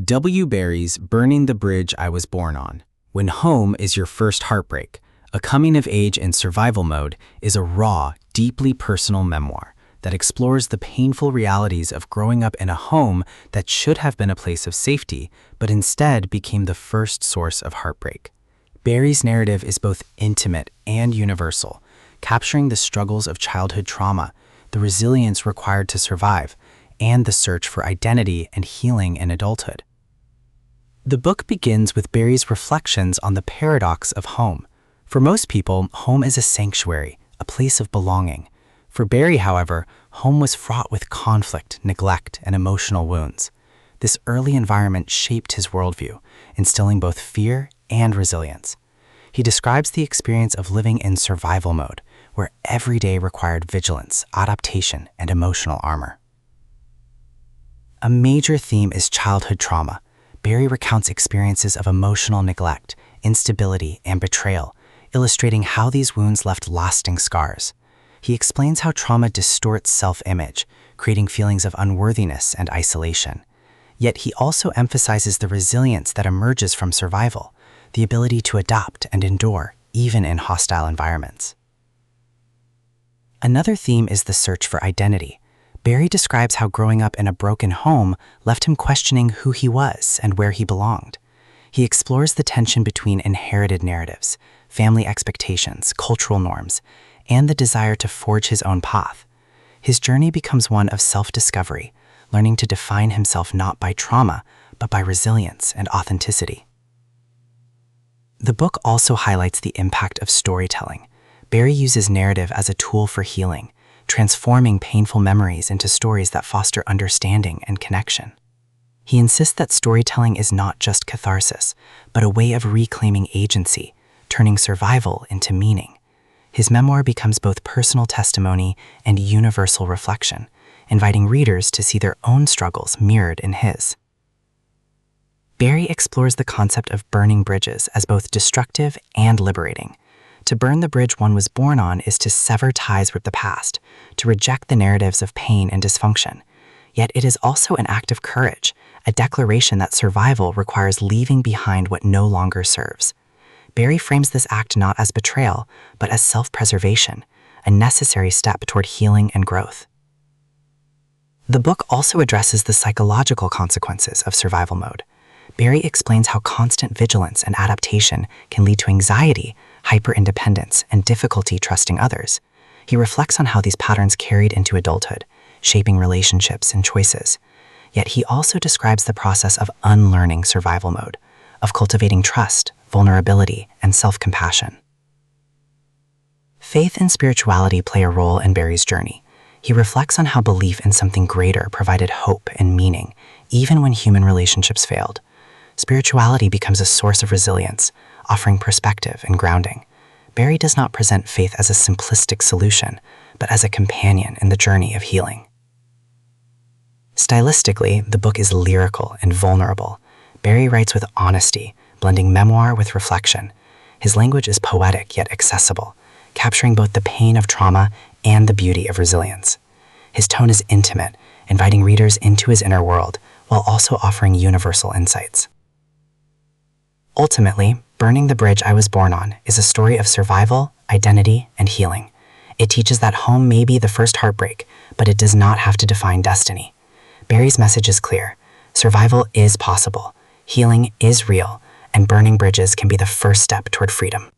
W. Barrie's Burning the Bridge I Was Born On. When home is your first heartbreak, a coming-of-age and survival mode is a raw, deeply personal memoir that explores the painful realities of growing up in a home that should have been a place of safety, but instead became the first source of heartbreak. Barrie's narrative is both intimate and universal, capturing the struggles of childhood trauma, the resilience required to survive, and the search for identity and healing in adulthood. The book begins with Barrie's reflections on the paradox of home. For most people, home is a sanctuary, a place of belonging. For Barrie, however, home was fraught with conflict, neglect, and emotional wounds. This early environment shaped his worldview, instilling both fear and resilience. He describes the experience of living in survival mode, where every day required vigilance, adaptation, and emotional armor. A major theme is childhood trauma. Barrie recounts experiences of emotional neglect, instability, and betrayal, illustrating how these wounds left lasting scars. He explains how trauma distorts self-image, creating feelings of unworthiness and isolation. Yet he also emphasizes the resilience that emerges from survival, the ability to adapt and endure, even in hostile environments. Another theme is the search for identity. Barrie describes how growing up in a broken home left him questioning who he was and where he belonged. He explores the tension between inherited narratives, family expectations, cultural norms, and the desire to forge his own path. His journey becomes one of self-discovery, learning to define himself not by trauma, but by resilience and authenticity. The book also highlights the impact of storytelling. Barrie uses narrative as a tool for healing, transforming painful memories into stories that foster understanding and connection. He insists that storytelling is not just catharsis, but a way of reclaiming agency, turning survival into meaning. His memoir becomes both personal testimony and universal reflection, inviting readers to see their own struggles mirrored in his. Barrie explores the concept of burning bridges as both destructive and liberating. To burn the bridge one was born on is to sever ties with the past, to reject the narratives of pain and dysfunction. Yet it is also an act of courage, a declaration that survival requires leaving behind what no longer serves. Barrie frames this act not as betrayal, but as self-preservation, a necessary step toward healing and growth. The book also addresses the psychological consequences of survival mode. Barrie explains how constant vigilance and adaptation can lead to anxiety, hyper-independence, and difficulty trusting others. He reflects on how these patterns carried into adulthood, shaping relationships and choices. Yet he also describes the process of unlearning survival mode, of cultivating trust, vulnerability, and self-compassion. Faith and spirituality play a role in Barrie's journey. He reflects on how belief in something greater provided hope and meaning, even when human relationships failed. Spirituality becomes a source of resilience, offering perspective and grounding. Barrie does not present faith as a simplistic solution, but as a companion in the journey of healing. Stylistically, the book is lyrical and vulnerable. Barrie writes with honesty, blending memoir with reflection. His language is poetic yet accessible, capturing both the pain of trauma and the beauty of resilience. His tone is intimate, inviting readers into his inner world, while also offering universal insights. Ultimately, Burning the Bridge I Was Born On is a story of survival, identity, and healing. It teaches that home may be the first heartbreak, but it does not have to define destiny. Barrie's message is clear. Survival is possible, healing is real, and burning bridges can be the first step toward freedom.